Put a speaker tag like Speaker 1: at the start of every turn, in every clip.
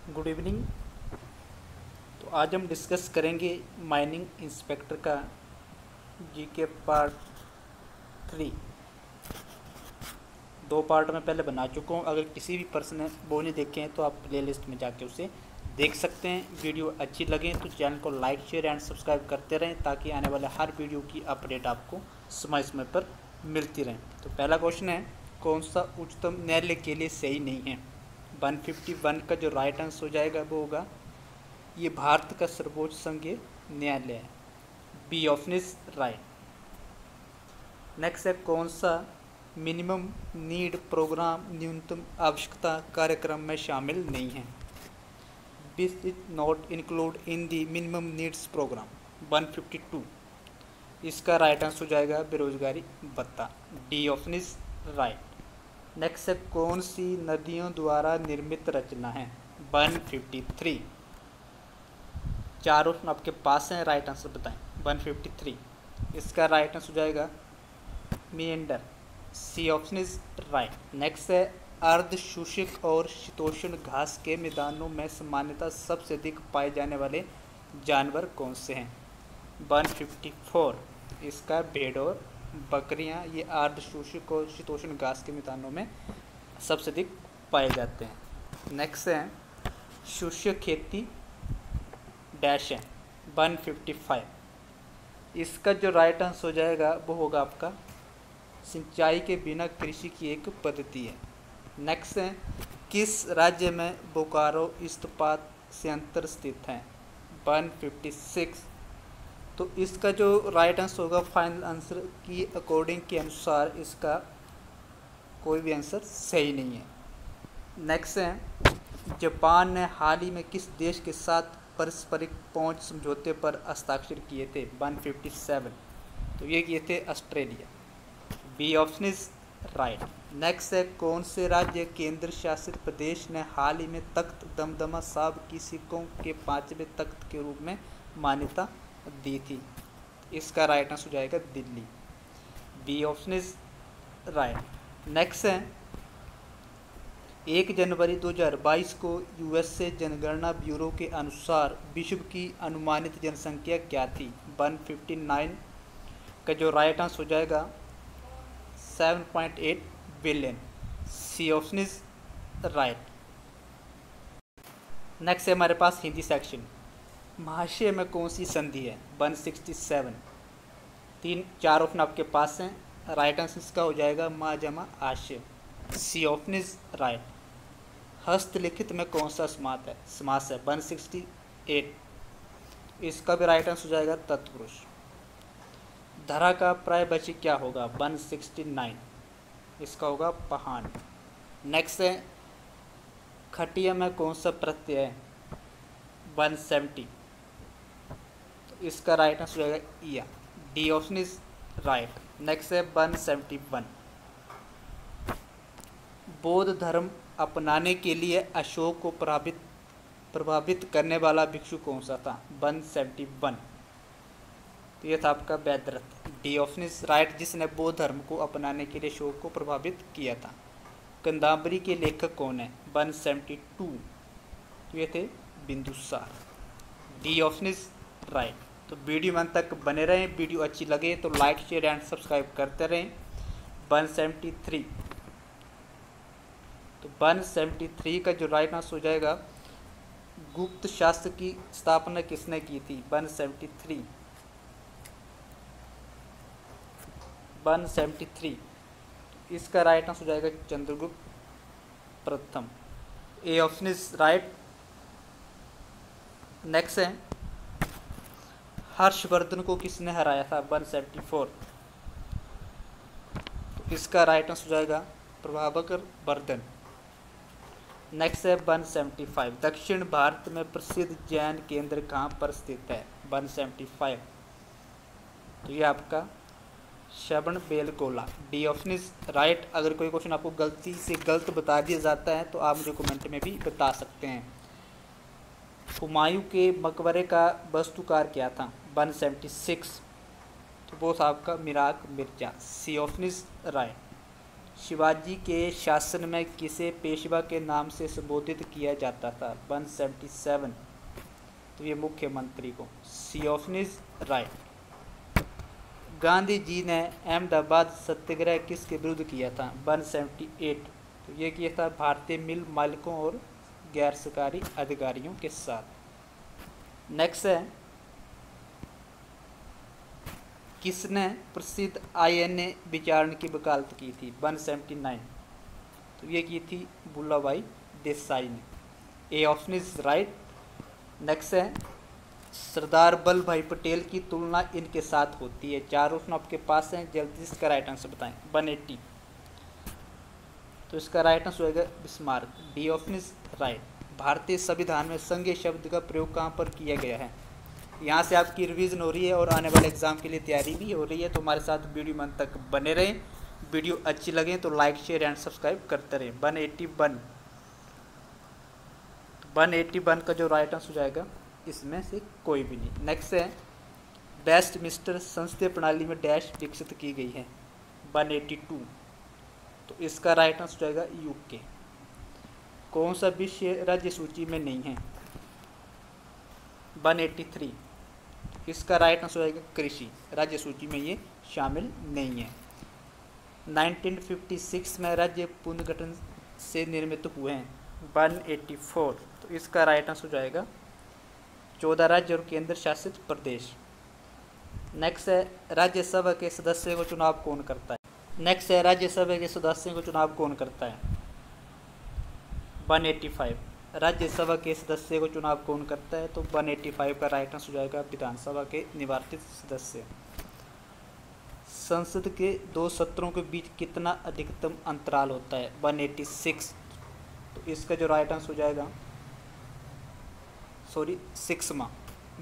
Speaker 1: Good evening. तो आज हम डिस्कस करेंगे माइनिंग इंस्पेक्टर का जीके पार्ट 3। 2 पार्ट में पहले बना चुका हूँ। अगर किसी भी पर्सन ने वो नहीं देखे हैं तो आप प्लेलिस्ट में जाके उसे देख सकते हैं। वीडियो अच्छी लगे तो चैनल को लाइक शेयर एंड सब्सक्राइब करते रहें ताकि आने वाले हर वीडियो की अपडेट आपको समय समय पर मिलती रहे। तो पहला क्वेश्चन है, कौन सा उच्चतम न्यायालय के लिए सही नहीं है? 151 का जो राइट आंसर हो जाएगा वो होगा, ये भारत का सर्वोच्च संघीय न्यायालय है। B option is right. Next है, कौन सा मिनिमम नीड प्रोग्राम न्यूनतम आवश्यकता कार्यक्रम में शामिल नहीं है? This is not include in the minimum needs programme 152। इसका राइट आंसर हो जाएगा बेरोजगारी भत्ता। D option is right. Next है, कौन सी नदियों द्वारा निर्मित रचना है? 153। 4 ऑप्शन आपके पास हैं, राइट आंसर बताएं। 153 इसका राइट आंसर हो जाएगा meander. C option is right. Next है, अर्ध शुष्क और शीतोष्ण घास के मैदानों में सामान्यतः सबसे अधिक पाए जाने वाले जानवर कौन से हैं? 154 इसका भेड़ और बकरियां, ये अर्ध शुष्क और शीतोष्ण घास के मैदानों में सबसे अधिक पाए जाते हैं। नेक्स्ट है, शुष्क खेती डैश है 155। इसका जो राइट आंसर हो जाएगा वो होगा आपका सिंचाई के बिना कृषि की एक पद्धति है। नेक्स्ट है, किस राज्य में बोकारो इस्पात संयंत्र स्थित है? 156। तो इसका जो राइट आंसर होगा फाइनल आंसर की अकॉर्डिंग के अनुसार इसका कोई भी आंसर सही नहीं है। नेक्स्ट है, जापान ने हाल ही में किस देश के साथ पारस्परिक पहुंच समझौते पर हस्ताक्षर किए थे? 157। तो ये किए थे Australia. B option is right. Next है, कौन से राज्य केंद्र शासित प्रदेश ने हाल ही में तख्त दमदमा साहब की सिखों के 5वें तख्त के रूप में मान्यता दी थी? इसका राइट आंसर हो जाएगा Delhi. B option is right. Next है, 1 जनवरी 2022 को यूएसए जनगणना ब्यूरो के अनुसार विश्व की अनुमानित जनसंख्या क्या थी? 159 का जो राइट आंसर हो जाएगा 7.8 billion. C option is right. Next है हमारे पास हिंदी सेक्शन। महाशय में कौन सी संधि है? 167। 4 ऑप्शन आपके पास हैं, राइट आंसर इसका हो जाएगा मा जमा आशय। C option is right. हस्तलिखित में कौन सा समास है? 168। इसका भी राइट आंसर हो जाएगा तत्पुरुष। धरा का पर्यायवाची क्या होगा? 169। इसका होगा पहान। नेक्स्ट है, खटिया में कौन सा प्रत्यय है? 170। तो इसका राइट आंसर हो जाएगा ईया। D option is right. Next है 171। बौद्ध धर्म अपनाने के लिए अशोक को प्रभावित करने वाला भिक्षु कौन सा था? 171। तो ये था आपका वैद्यरथ। डी ऑप्शन इज राइट, जिसने बौद्ध धर्म को अपनाने के लिए अशोक को प्रभावित किया था। कंदावरी के लेखक कौन है? 172। तो ये थे Bindusara. D option is right. तो वीडियो में अंत तक बने रहें। वीडियो अच्छी लगे तो लाइक शेयर एंड सब्सक्राइब करते रहें। 173। तो 173 का जो राइट आंसर हो जाएगा, गुप्त शास्त्र की स्थापना किसने की थी? 173। 173 इसका राइट आंसर हो जाएगा चंद्रगुप्त प्रथम। A option is right. Next है, हर्षवर्धन को किसने हराया था? 174। तो इसका राइट आंसर हो जाएगा प्रभाकर वर्धन। नेक्स्ट है 175। दक्षिण भारत में प्रसिद्ध जैन केंद्र कहाँ पर स्थित है? 175। तो ये आपका Shravana Belagola. D option is right. अगर कोई क्वेश्चन आपको गलती से गलत बता दिया जाता है तो आप मुझे कमेंट में भी बता सकते हैं। हुमायूं के मकबरे का वास्तुकार क्या था? 176। तो वो था आपका मिराग Mirza. C option is right. Shivaji के शासन में किसे पेशवा के नाम से संबोधित किया जाता था? 177। तो ये मुख्यमंत्री को। C option is right. Gandhi ji ने अहमदाबाद सत्याग्रह किसके विरुद्ध किया था? 178। तो ये किया था भारतीय मिल मालिकों और गैर सरकारी अधिकारियों के साथ। नेक्स्ट है, किसने प्रसिद्ध INA विचारण की वकालत की थी? 179। तो ये की थी बुल्ला भाई देसाई ने। A option is right. Next है, सरदार वल्लभ भाई पटेल की तुलना इनके साथ होती है। 4 ऑप्शन आपके पास हैं, जल्दी इसका राइट आंसर बताएं। 180। तो इसका राइट आंसर होगा Bismarck. D option is right. भारतीय संविधान में संघीय शब्द का प्रयोग कहाँ पर किया गया है? यहाँ से आपकी रिवीजन हो रही है और आने वाले एग्जाम के लिए तैयारी भी हो रही है, तो हमारे साथ वीडियो में अंत तक बने रहें। वीडियो अच्छी लगे तो लाइक शेयर एंड सब्सक्राइब करते रहें। 181 का जो राइट आंसर हो जाएगा इसमें से कोई भी नहीं। नेक्स्ट है, वेस्टमिंस्टर संसदीय प्रणाली में डैश विकसित की गई है? 182। तो इसका राइट आंसर हो जाएगा UK। कौन सा विषय राज्य सूची में नहीं है? 183। इसका राइट आंसर हो जाएगा कृषि, राज्य सूची में ये शामिल नहीं है। 1956 में राज्य पुनर्गठन से निर्मित हुए हैं? 184। तो इसका राइट आंसर हो जाएगा 14 राज्य और केंद्र शासित प्रदेश। नेक्स्ट है, राज्यसभा के सदस्य को चुनाव कौन करता है? 185। राज्यसभा के सदस्य को चुनाव कौन करता है? तो 185 का राइट आंसर हो जाएगा विधानसभा के निर्वाचित सदस्य। संसद के 2 सत्रों के बीच कितना अधिकतम अंतराल होता है? 186। तो इसका जो राइट आंसर हो जाएगा 6वां।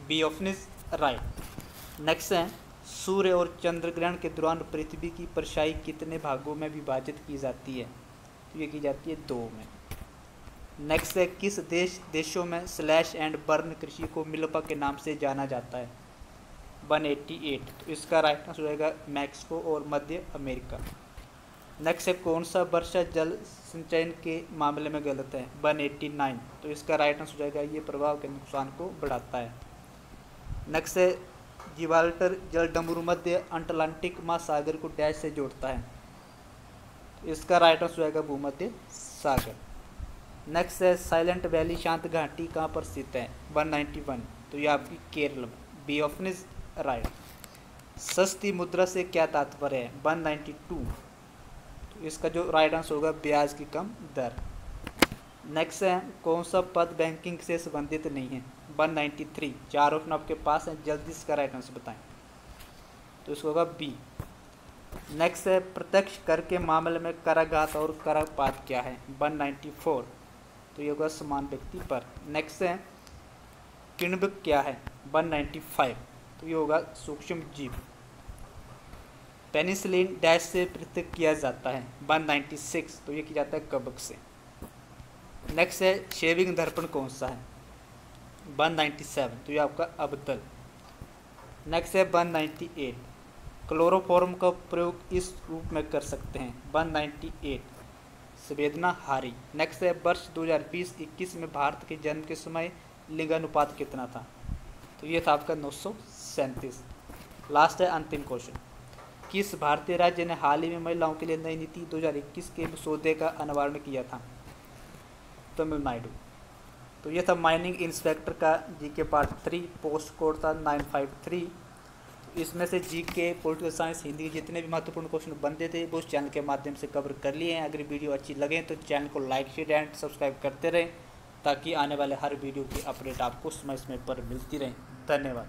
Speaker 1: B option is right. Next है, सूर्य और चंद्र ग्रहण के दौरान पृथ्वी की परछाई कितने भागों में विभाजित की जाती है? तो ये की जाती है 2 में। नेक्स्ट है, किस देशों में स्लैश एंड बर्न कृषि को मिल्पा के नाम से जाना जाता है? 188। तो इसका राइट आंसर हो जाएगा मैक्सिको और मध्य अमेरिका। नेक्स्ट है, कौन सा वर्षा जल संचयन के मामले में गलत है? 189। तो इसका राइट आंसर हो जाएगा ये प्रभाव के नुकसान को बढ़ाता है। नेक्स्ट है, जिब्राल्टर जलडमरू मध्य अटलांटिक महासागर को डैश से जोड़ता है? तो इसका राइट आंसर हो जाएगा भूमध्य सागर। नेक्स्ट है, साइलेंट वैली शांत घाटी कहाँ पर स्थित है? 191। तो ये आपकी केरल में। B option is right. सस्ती मुद्रा से क्या तात्पर्य है? 192। तो इसका जो राइट आंसर होगा ब्याज की कम दर। नेक्स्ट है, कौन सा पद बैंकिंग से संबंधित नहीं है? 193। 4 ऑप्शन आपके पास है, जल्दी इसका राइट आंसर बताएं। तो इसको होगा बी। नेक्स्ट है, प्रत्यक्ष कर के मामले में कराघात और करापात क्या है? 194। तो ये होगा समान व्यक्ति पर। नेक्स्ट है, किण्वक क्या है? 195। तो ये होगा सूक्ष्म जीव। पेनिसिलिन डैश से पृथक किया जाता है? 196। तो ये किया जाता है कवक से। नेक्स्ट है, शेविंग दर्पण कौन सा है? 197। तो ये आपका अबतल। नेक्स्ट है 198। क्लोरोफॉर्म का प्रयोग इस रूप में कर सकते हैं? 198। संवेदनाहारी। नेक्स्ट है, वर्ष 2020-21 में भारत के जन्म के समय लिंगानुपात कितना था? तो ये था आपका 937। लास्ट है अंतिम क्वेश्चन, किस भारतीय राज्य ने हाल ही में महिलाओं के लिए नई नीति 2021 के मसौदे का अनावरण किया था? तमिलनाडु। तो ये था माइनिंग इंस्पेक्टर का जीके पार्ट 3, पोस्ट कोड था 953। इसमें से जीके, पॉलिटिकल साइंस, हिंदी जितने भी महत्वपूर्ण क्वेश्चन बनते थे वो उस चैनल के माध्यम से कवर कर लिए हैं। अगर वीडियो अच्छी लगे तो चैनल को लाइक शेयर एंड सब्सक्राइब करते रहें ताकि आने वाले हर वीडियो की अपडेट आपको समय समय पर मिलती रहे। धन्यवाद।